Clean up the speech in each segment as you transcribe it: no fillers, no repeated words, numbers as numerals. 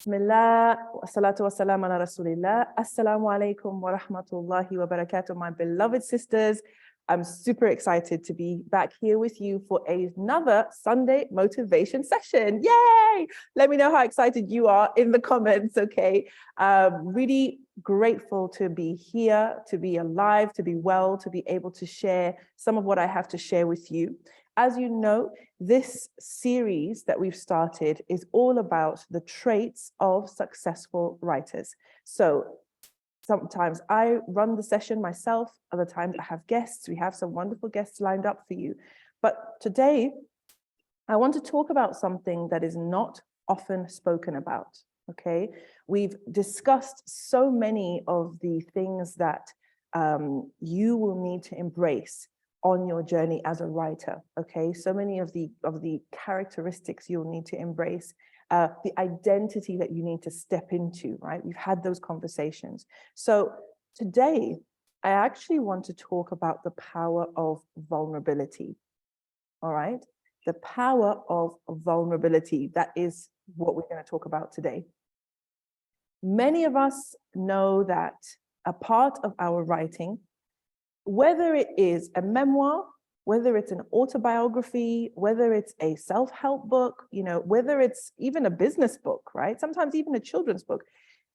Bismillah, wa salatu wa salam ala rasulillah. Assalamu alaikum wa rahmatullahi wa barakatuh, my beloved sisters. I'm super excited to be back here with you for another Sunday motivation session. Yay! Let me know how excited you are in the comments, okay? Really grateful to be here, to be alive, to be well, to be able to share some of what I have to share with you. As you know, this series that we've started is all about the traits of successful writers. So sometimes I run the session myself, other times I have guests. We have some wonderful guests lined up for you. But today, I want to talk about something that is not often spoken about, okay? We've discussed so many of the things that you will need to embrace on your journey as a writer, okay? So many of the characteristics you'll need to embrace, the identity that you need to step into, right? We've had those conversations. So today, I actually want to talk about the power of vulnerability, all right? The power of vulnerability, that is what we're going to talk about today. Many of us know that a part of our writing, whether it is a memoir, whether it's an autobiography, whether it's a self-help book, you know, whether it's even a business book, right? Sometimes even a children's book,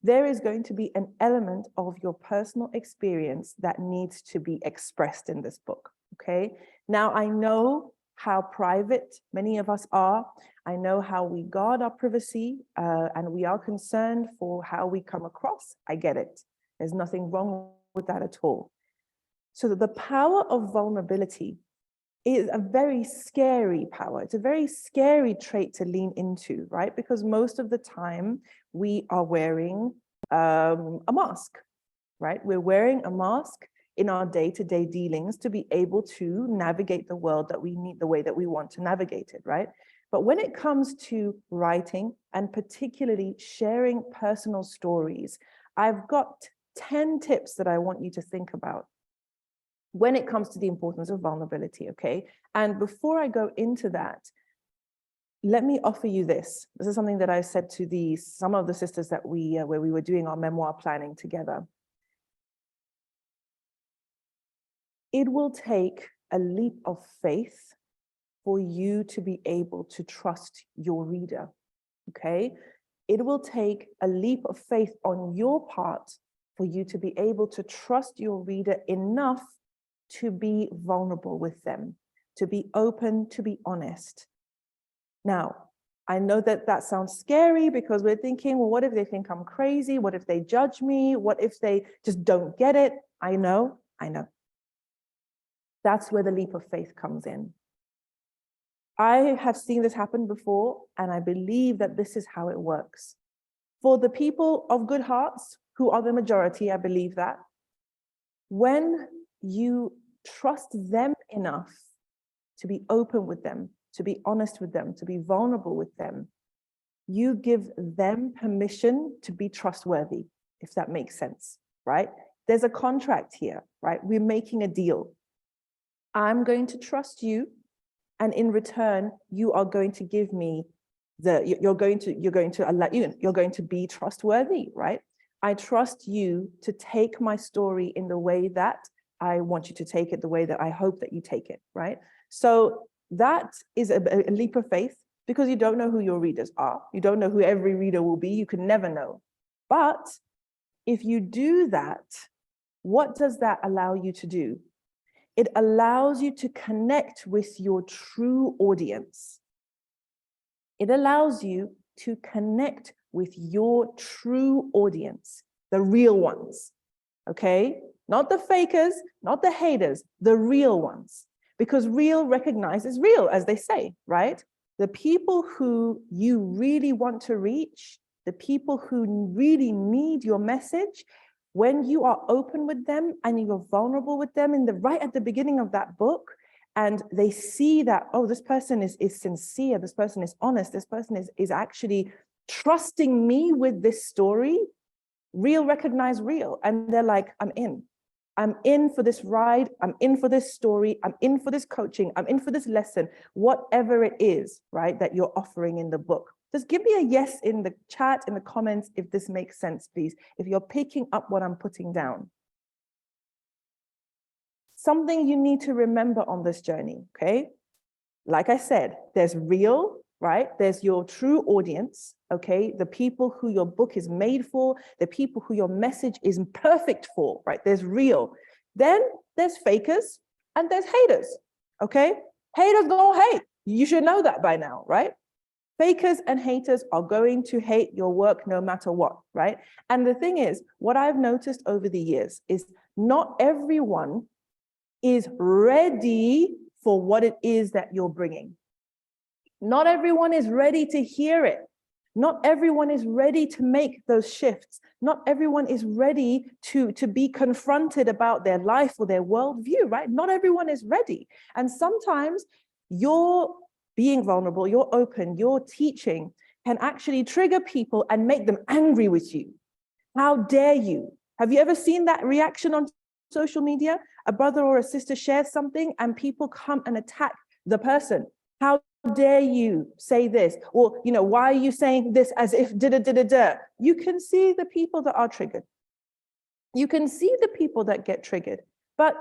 there is going to be an element of your personal experience that needs to be expressed in this book, okay? Now, I know how private many of us are. I know how we guard our privacy, and we are concerned for how we come across. I get it. There's nothing wrong with that at all. So the power of vulnerability is a very scary power. It's a very scary trait to lean into, right? Because most of the time we are wearing a mask, right? We're wearing a mask in our day-to-day dealings to be able to navigate the world that we need, the way that we want to navigate it, right? But when it comes to writing and particularly sharing personal stories, I've got 10 tips that I want you to think about when it comes to the importance of vulnerability, okay? And before I go into that, let me offer you this. This is something that I said to some of the sisters that where we were doing our memoir planning together. It will take a leap of faith for you to be able to trust your reader, okay? It will take a leap of faith on your part for you to be able to trust your reader enough to be vulnerable with them, to be open, to be honest. Now, I know that that sounds scary because we're thinking, well, what if they think I'm crazy? What if they judge me? What if they just don't get it? I know. That's where the leap of faith comes in. I have seen this happen before, and I believe that this is how it works. For the people of good hearts, who are the majority, I believe that, when you trust them enough to be open with them, to be honest with them, to be vulnerable with them, you give them permission to be trustworthy, if that makes sense, right? There's a contract here, right? We're making a deal. I'm going to trust you, and in return, you are going to give me you're going to be trustworthy, right? I trust you to take my story in the way that I want you to take it, the way that I hope that you take it, right? So that is a leap of faith because you don't know who your readers are. You don't know who every reader will be. You can never know. But if you do that, what does that allow you to do? It allows you to connect with your true audience. It allows you to connect with your true audience, the real ones, okay? Not the fakers, not the haters, the real ones. Because real recognizes real, as they say, right? The people who you really want to reach, the people who really need your message, when you are open with them and you're vulnerable with them right at the beginning of that book, and they see that, oh, this person is sincere, this person is honest, this person is actually trusting me with this story, real recognize real. And they're like, I'm in. I'm in for this ride. I'm in for this story. I'm in for this coaching. I'm in for this lesson, whatever it is, right, that you're offering in the book. Just give me a yes in the chat, in the comments, if this makes sense, please. If you're picking up what I'm putting down. Something you need to remember on this journey, okay? Like I said, there's real, right? There's your true audience, okay? The people who your book is made for, the people who your message is perfect for, right? There's real. Then there's fakers and there's haters, okay? Haters gonna hate. You should know that by now, right? Fakers and haters are going to hate your work no matter what, right? And the thing is, what I've noticed over the years is not everyone is ready for what it is that you're bringing. Not everyone is ready to hear it. Not everyone is ready to make those shifts. Not everyone is ready to be confronted about their life or their worldview, right? Not everyone is ready. And sometimes you're being vulnerable, you're open, you're teaching can actually trigger people and make them angry with you. How dare you? Have you ever seen that reaction on social media? A brother or a sister shares something and people come and attack the person. How dare you say this? Or, you know, why are you saying this as if da-da-da-da-da? You can see the people that are triggered. You can see the people that get triggered, but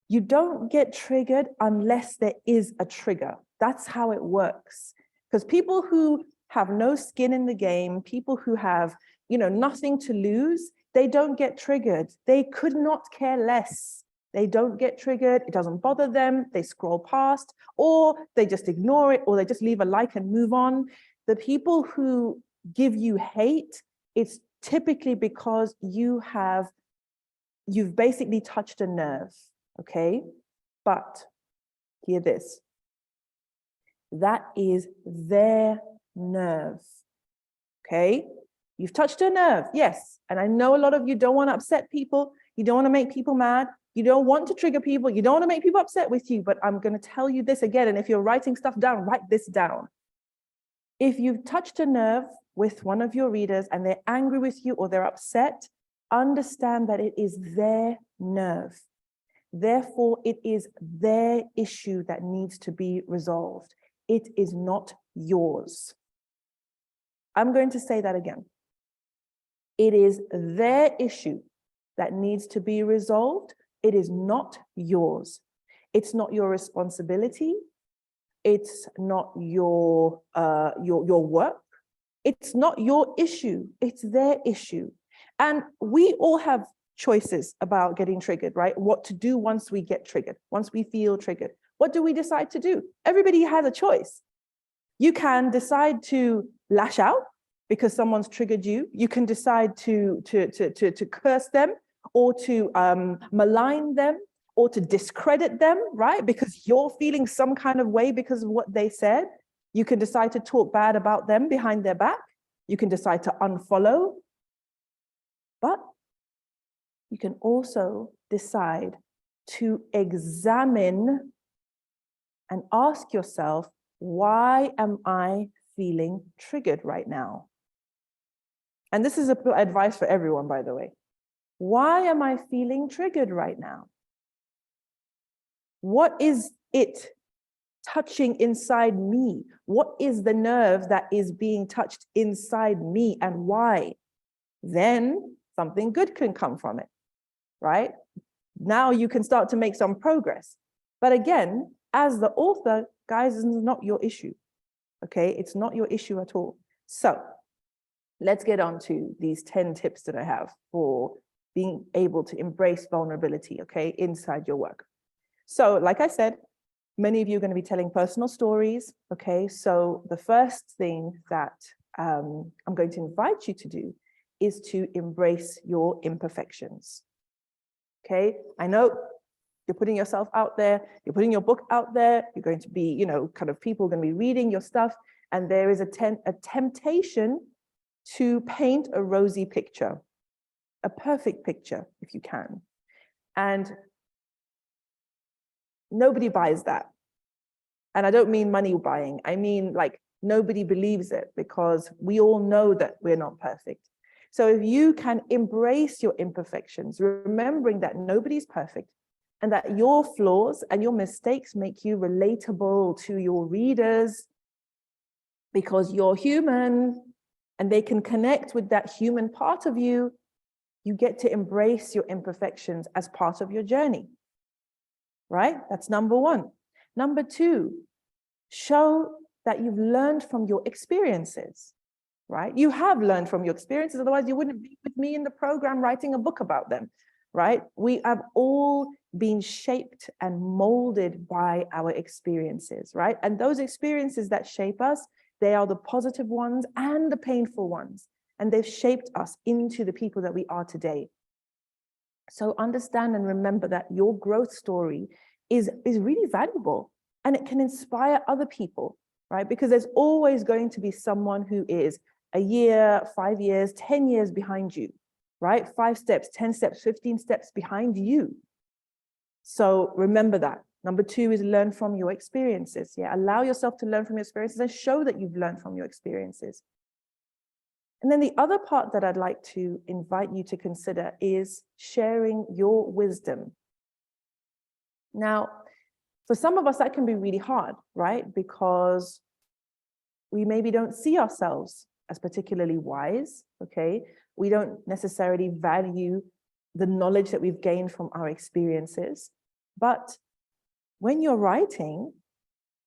you don't get triggered unless there is a trigger. That's how it works. Because people who have no skin in the game, people who have, you know, nothing to lose, they don't get triggered. They could not care less. They don't get triggered. It doesn't bother them. They scroll past, or they just ignore it, or they just leave a like and move on. The people who give you hate, it's typically because you've basically touched a nerve, okay? But hear this. That is their nerve, okay? You've touched a nerve, yes. And I know a lot of you don't want to upset people. You don't want to make people mad. You don't want to trigger people. You don't want to make people upset with you, but I'm going to tell you this again. And if you're writing stuff down, write this down. If you've touched a nerve with one of your readers and they're angry with you or they're upset, understand that it is their nerve. Therefore, it is their issue that needs to be resolved. It is not yours. I'm going to say that again. It is their issue that needs to be resolved. It is not yours. It's not your responsibility. It's not your work. It's not your issue. It's their issue. And we all have choices about getting triggered, right? What to do once we get triggered, once we feel triggered. What do we decide to do? Everybody has a choice. You can decide to lash out because someone's triggered you. You can decide to curse them or to malign them or to discredit them, right? Because you're feeling some kind of way because of what they said. You can decide to talk bad about them behind their back. You can decide to unfollow. But you can also decide to examine and ask yourself, why am I feeling triggered right now? And this is advice for everyone, by the way. Why am I feeling triggered right now? What is it touching inside me? What is the nerve that is being touched inside me and why? Then something good can come from it, right? Now you can start to make some progress. But again, as the author, guys, it's not your issue, okay? It's not your issue at all. So let's get on to these 10 tips that I have for being able to embrace vulnerability, okay, inside your work. So like I said, many of you are going to be telling personal stories, okay? So the first thing that I'm going to invite you to do is to embrace your imperfections, okay? I know you're putting yourself out there, you're putting your book out there, you're going to be, you know, kind of people are going to be reading your stuff, and there is a temptation to paint a rosy picture, a perfect picture, if you can. And nobody buys that. And I don't mean money buying, I mean like nobody believes it because we all know that we're not perfect. So if you can embrace your imperfections, remembering that nobody's perfect and that your flaws and your mistakes make you relatable to your readers because you're human and they can connect with that human part of you, you get to embrace your imperfections as part of your journey, right? That's number one. Number two, show that you've learned from your experiences, right? You have learned from your experiences, otherwise you wouldn't be with me in the program writing a book about them, right? We have all been shaped and molded by our experiences, right? And those experiences that shape us, they are the positive ones and the painful ones. And they've shaped us into the people that we are today. So understand and remember that your growth story is really valuable and it can inspire other people, right? Because there's always going to be someone who is a year, 5 years, 10 years behind you, right? 5 steps, 10 steps, 15 steps behind you. So remember that. Number two is learn from your experiences. Yeah, allow yourself to learn from your experiences and show that you've learned from your experiences. And then the other part that I'd like to invite you to consider is sharing your wisdom. Now, for some of us, that can be really hard, right? Because we maybe don't see ourselves as particularly wise, okay? We don't necessarily value the knowledge that we've gained from our experiences. But when you're writing,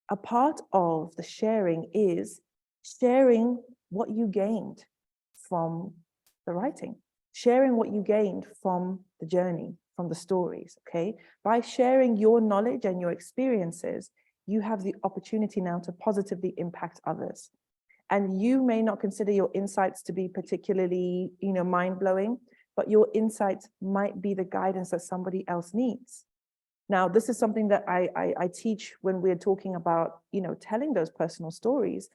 a part of the sharing is sharing what you gained from the writing, sharing what you gained from the journey, from the stories, okay? By sharing your knowledge and your experiences, you have the opportunity now to positively impact others. And you may not consider your insights to be particularly, mind-blowing, but your insights might be the guidance that somebody else needs. Now, this is something that I teach when we're talking about, telling those personal stories.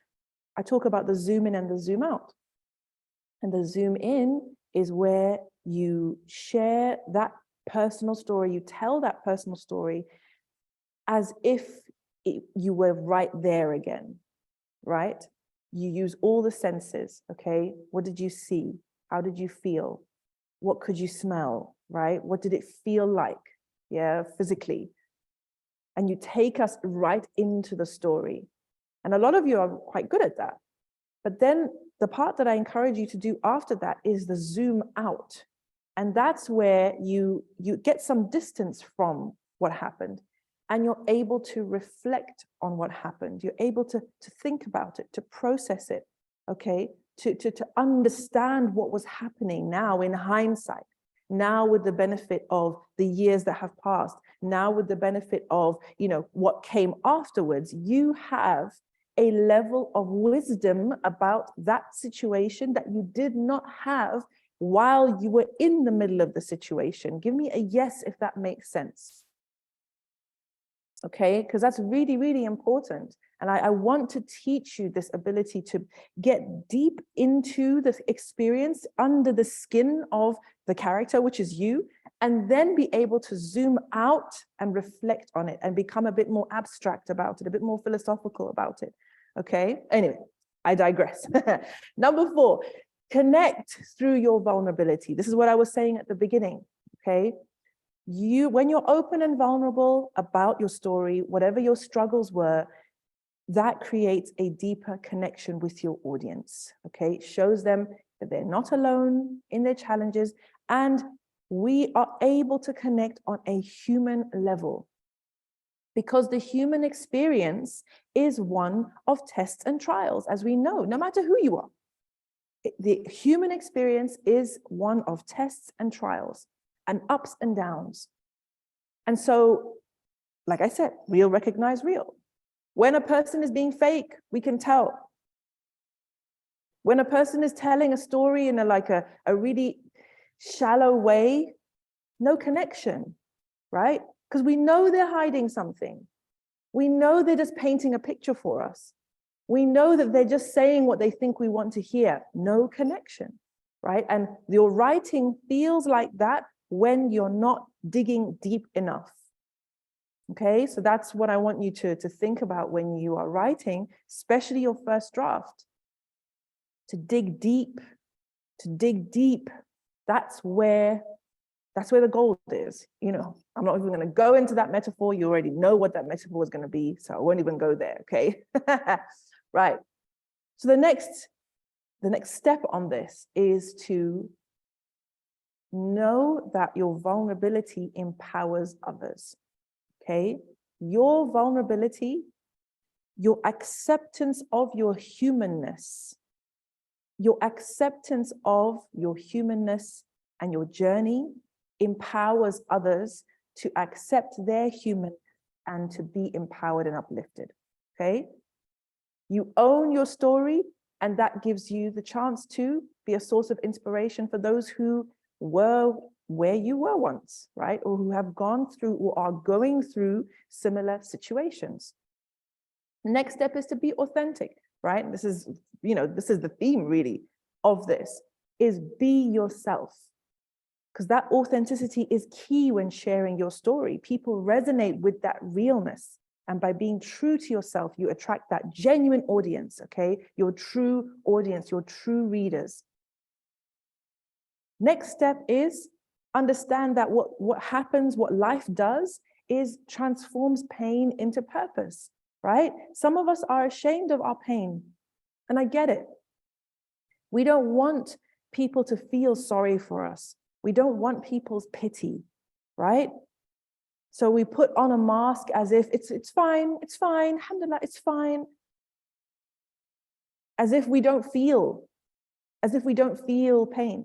I talk about the zoom in and the zoom out. And the zoom in is where you share that personal story, you tell that personal story as if you were right there again, right? You use all the senses, okay? What did you see? How did you feel? What could you smell, right? What did it feel like, yeah, physically? And you take us right into the story. And a lot of you are quite good at that. But then the part that I encourage you to do after that is the zoom out. And that's where you get some distance from what happened and you're able to reflect on what happened. You're able to think about it, to process it, okay? To understand what was happening now in hindsight, now with the benefit of the years that have passed, now with the benefit of, what came afterwards. You have a level of wisdom about that situation that you did not have while you were in the middle of the situation. Give me a yes if that makes sense. Okay, because that's really, really important. And I want to teach you this ability to get deep into the experience, under the skin of the character, which is you, and then be able to zoom out and reflect on it and become a bit more abstract about it, a bit more philosophical about it. Okay, anyway, I digress. Number 4, connect through your vulnerability. This is what I was saying at the beginning, okay? When you're open and vulnerable about your story, whatever your struggles were, that creates a deeper connection with your audience, okay? It shows them that they're not alone in their challenges, and we are able to connect on a human level. Because the human experience is one of tests and trials, as we know, no matter who you are. The human experience is one of tests and trials and ups and downs. And so, like I said, real recognize real. When a person is being fake, we can tell. When a person is telling a story in a really shallow way, no connection, right? Because we know they're hiding something. We know they're just painting a picture for us. We know that they're just saying what they think we want to hear. No connection, right? And your writing feels like that when you're not digging deep enough. Okay, so that's what I want you to think about when you are writing, especially your first draft. To dig deep, to dig deep. That's where the gold is. You know, I'm not even going to go into that metaphor. You already know what that metaphor is going to be, so I won't even go there. Okay. Right. So the next step on this is to know that your vulnerability empowers others. Okay. Your vulnerability, your acceptance of your humanness, and your journey empowers others to accept their human and to be empowered and uplifted. Okay. You own your story, and that gives you the chance to be a source of inspiration for those who were where you were once, right? Or who have gone through or are going through similar situations. The next step is to be authentic, right? This is the theme really of this, is be yourself. Because that authenticity is key when sharing your story. People resonate with that realness. And by being true to yourself, you attract that genuine audience, okay? Your true audience, your true readers. Next step is understand that what happens, what life does, is transforms pain into purpose, right? Some of us are ashamed of our pain, and I get it. We don't want people to feel sorry for us. We don't want people's pity, right? So we put on a mask as if it's fine, alhamdulillah, it's fine. As if we don't feel pain.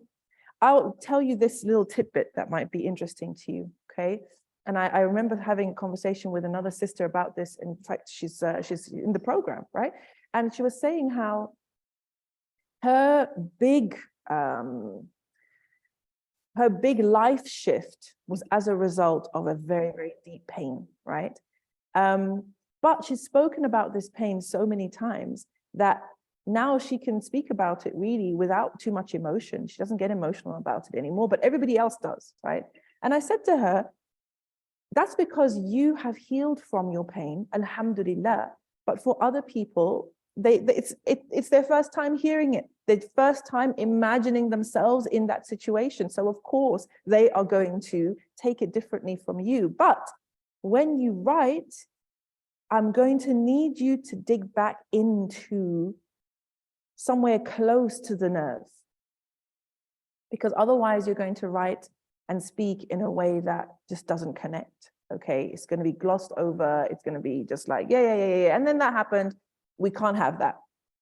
I'll tell you this little tidbit that might be interesting to you, okay? And I remember having a conversation with another sister about this. In fact, she's in the program, right? And she was saying how her big life shift was as a result of a very, very deep pain, right? But she's spoken about this pain so many times that now she can speak about it really without too much emotion. She doesn't get emotional about it anymore, but everybody else does, right? And I said to her, that's because you have healed from your pain, alhamdulillah. But for other people, it's their first time hearing it, their first time imagining themselves in that situation. So of course, they are going to take it differently from you. But when you write, I'm going to need you to dig back into somewhere close to the nerve, because otherwise you're going to write and speak in a way that just doesn't connect. Okay, it's going to be glossed over. It's going to be just like, yeah. And then that happened. We can't have that.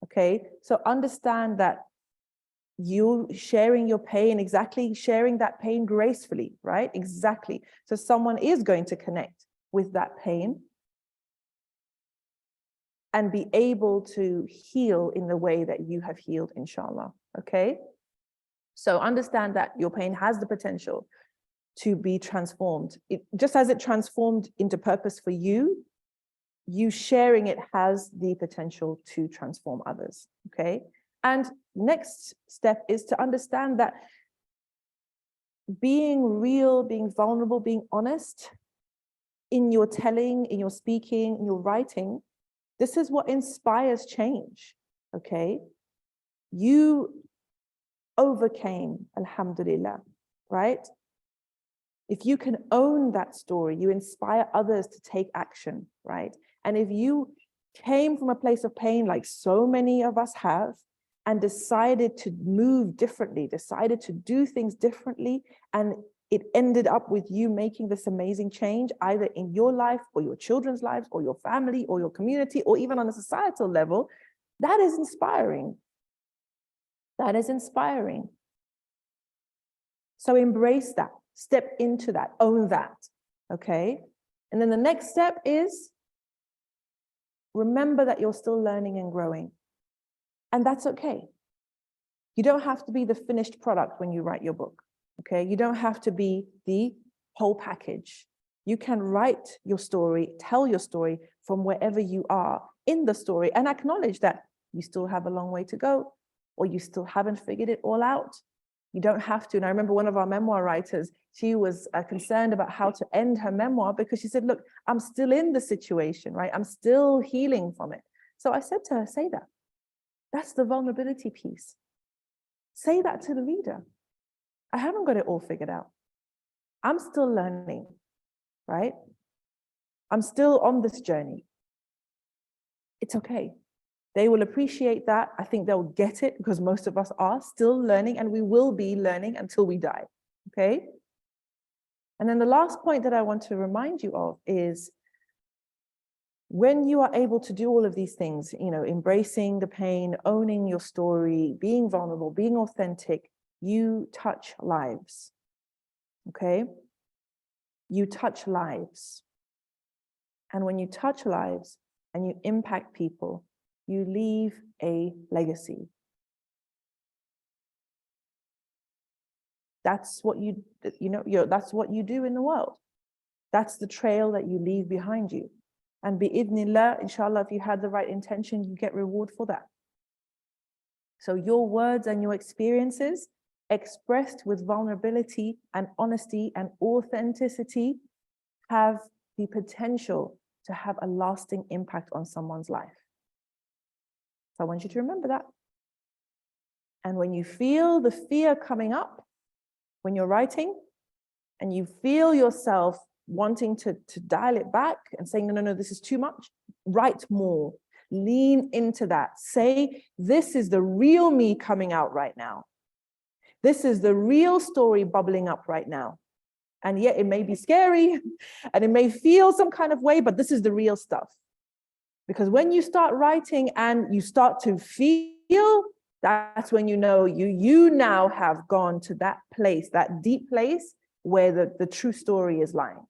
Okay, so understand that you sharing your pain, exactly, sharing that pain gracefully, right? Exactly. So someone is going to connect with that pain and be able to heal in the way that you have healed, inshallah. Okay, so understand that your pain has the potential to be transformed. Just as it transformed into purpose for you, you sharing it has the potential to transform others. Okay, and next step is to understand that being real, being vulnerable, being honest in your telling, in your speaking, in your writing, this is what inspires change. Okay, you overcame, alhamdulillah, right? If you can own that story, you inspire others to take action, right? And if you came from a place of pain, like so many of us have, and decided to move differently, decided to do things differently, and it ended up with you making this amazing change, either in your life or your children's lives or your family or your community, or even on a societal level, that is inspiring. That is inspiring. So embrace that, step into that, own that, okay? And then the next step is remember that you're still learning and growing. And that's okay. You don't have to be the finished product when you write your book, okay? You don't have to be the whole package. You can write your story, tell your story from wherever you are in the story, and acknowledge that you still have a long way to go, or you still haven't figured it all out. You don't have to. And I remember one of our memoir writers, she was concerned about how to end her memoir because she said, look, I'm still in the situation, right? I'm still healing from it. So I said to her, say that. That's the vulnerability piece. Say that to the reader. I haven't got it all figured out. I'm still learning, right? I'm still on this journey. It's okay. They will appreciate that. I think they'll get it because most of us are still learning, and we will be learning until we die, okay? And then the last point that I want to remind you of is when you are able to do all of these things, you know, embracing the pain, owning your story, being vulnerable, being authentic, you touch lives, okay? You touch lives. And when you touch lives and you impact people, you leave a legacy. That's what that's what you do in the world. That's the trail that you leave behind you. And bi'idhnillah, inshallah, if you had the right intention, you get reward for that. So your words and your experiences expressed with vulnerability and honesty and authenticity have the potential to have a lasting impact on someone's life. So I want you to remember that. And when you feel the fear coming up, when you're writing, and you feel yourself wanting to dial it back and saying, no, this is too much, write more. Lean into that. Say, this is the real me coming out right now. This is the real story bubbling up right now. And yet it may be scary and it may feel some kind of way, but this is the real stuff. Because when you start writing and you start to feel, that's when you know you now have gone to that place, that deep place where the true story is lying.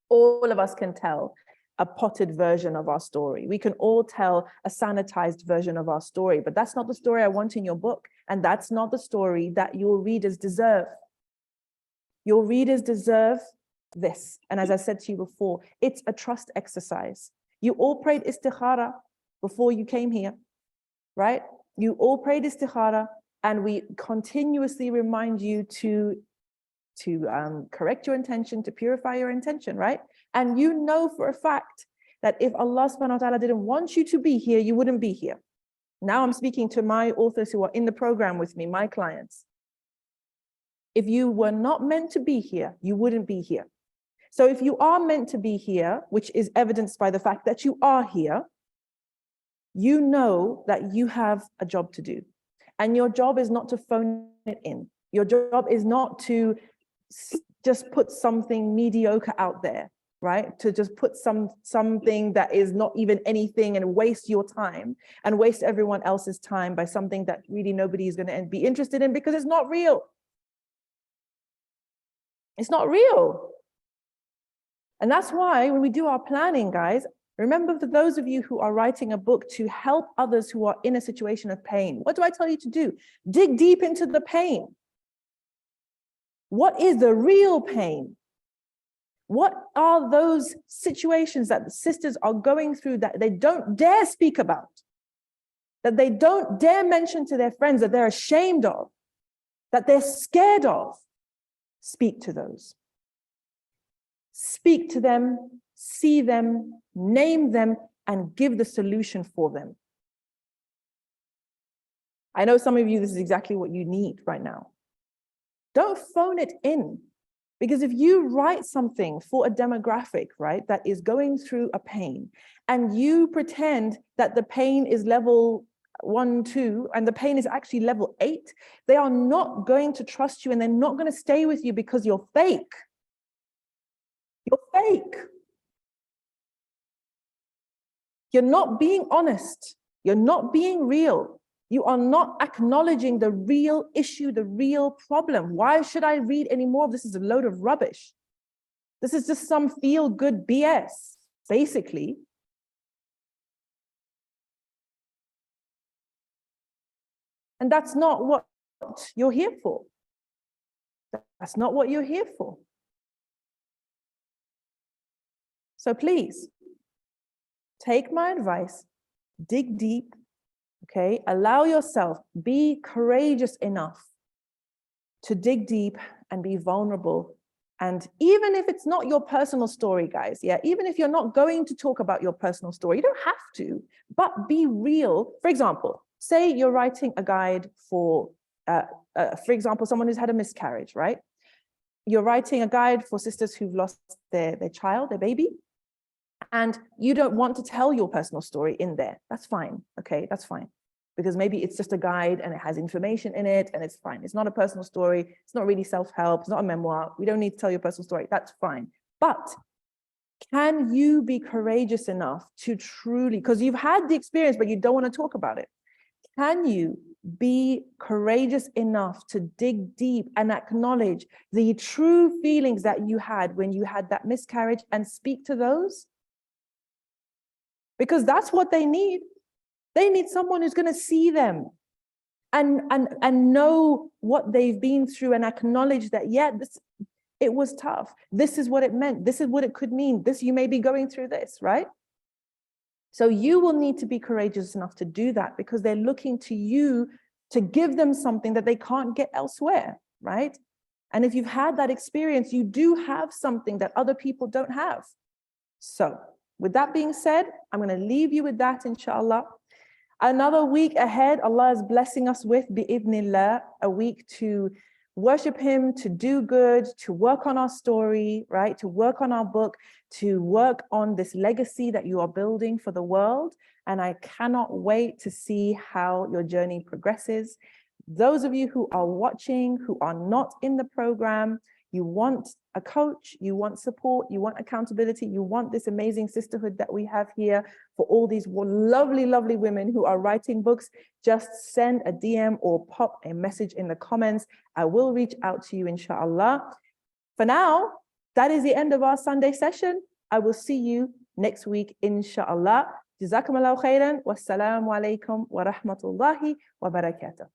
All of us can tell a potted version of our story. We can all tell a sanitized version of our story, but that's not the story I want in your book. And that's not the story that your readers deserve. Your readers deserve this. And as I said to you before, it's a trust exercise. You all prayed istikhara before you came here, right? You all prayed istikhara, and we continuously remind you to correct your intention, to purify your intention, right? And you know for a fact that if Allah subhanahu wa ta'ala didn't want you to be here, you wouldn't be here. Now I'm speaking to my authors who are in the program with me, my clients. If you were not meant to be here, you wouldn't be here. So if you are meant to be here, which is evidenced by the fact that you are here, you know that you have a job to do. And your job is not to phone it in. Your job is not to just put something mediocre out there, right? To just put something that is not even anything and waste your time and waste everyone else's time by something that really nobody is going to be interested in because it's not real. It's not real. And that's why when we do our planning, guys, remember, for those of you who are writing a book to help others who are in a situation of pain, what do I tell you to do? Dig deep into the pain. What is the real pain? What are those situations that the sisters are going through that they don't dare speak about, that they don't dare mention to their friends, that they're ashamed of, that they're scared of? Speak to those. Speak to them, see them, name them, and give the solution for them. I know some of you, this is exactly what you need right now. Don't phone it in. Because if you write something for a demographic, right, that is going through a pain, and you pretend that the pain is level 1, 2, and the pain is actually level 8, they are not going to trust you, and they're not going to stay with you because you're fake. You're fake. You're not being honest. You're not being real. You are not acknowledging the real issue, the real problem. Why should I read any more of this? Is a load of rubbish. This is just some feel-good BS, basically. And that's not what you're here for. That's not what you're here for. So please, take my advice, dig deep, okay? Allow yourself, be courageous enough to dig deep and be vulnerable. And even if it's not your personal story, guys, yeah, even if you're not going to talk about your personal story, you don't have to, but be real. For example, say you're writing a guide for For example, someone who's had a miscarriage, right? You're writing a guide for sisters who've lost their child, their baby, and you don't want to tell your personal story in there. That's fine, okay, that's fine. Because maybe it's just a guide and it has information in it and it's fine. It's not a personal story. It's not really self-help. It's not a memoir. We don't need to tell your personal story. That's fine. But can you be courageous enough to truly, because you've had the experience, but you don't want to talk about it. Can you be courageous enough to dig deep and acknowledge the true feelings that you had when you had that miscarriage and speak to those? Because that's what they need. They need someone who's going to see them and know what they've been through and acknowledge that, yeah, it was tough. This is what it meant. This is what it could mean. This, you may be going through this, right? So you will need to be courageous enough to do that because they're looking to you to give them something that they can't get elsewhere, right? And if you've had that experience, you do have something that other people don't have. So with that being said, I'm going to leave you with that, inshallah. Another week ahead, Allah is blessing us with, bi'idhnillah, a week to worship Him, to do good, to work on our story, right? To work on our book, to work on this legacy that you are building for the world. And I cannot wait to see how your journey progresses. Those of you who are watching, who are not in the program, you want a coach, you want support, you want accountability, you want this amazing sisterhood that we have here for all these lovely, lovely women who are writing books, just send a DM or pop a message in the comments. I will reach out to you, inshallah. For now, that is the end of our Sunday session. I will see you next week, inshallah. Jazakum Allahu khairan. Wassalamu alaikum wa rahmatullahi wa barakatuh.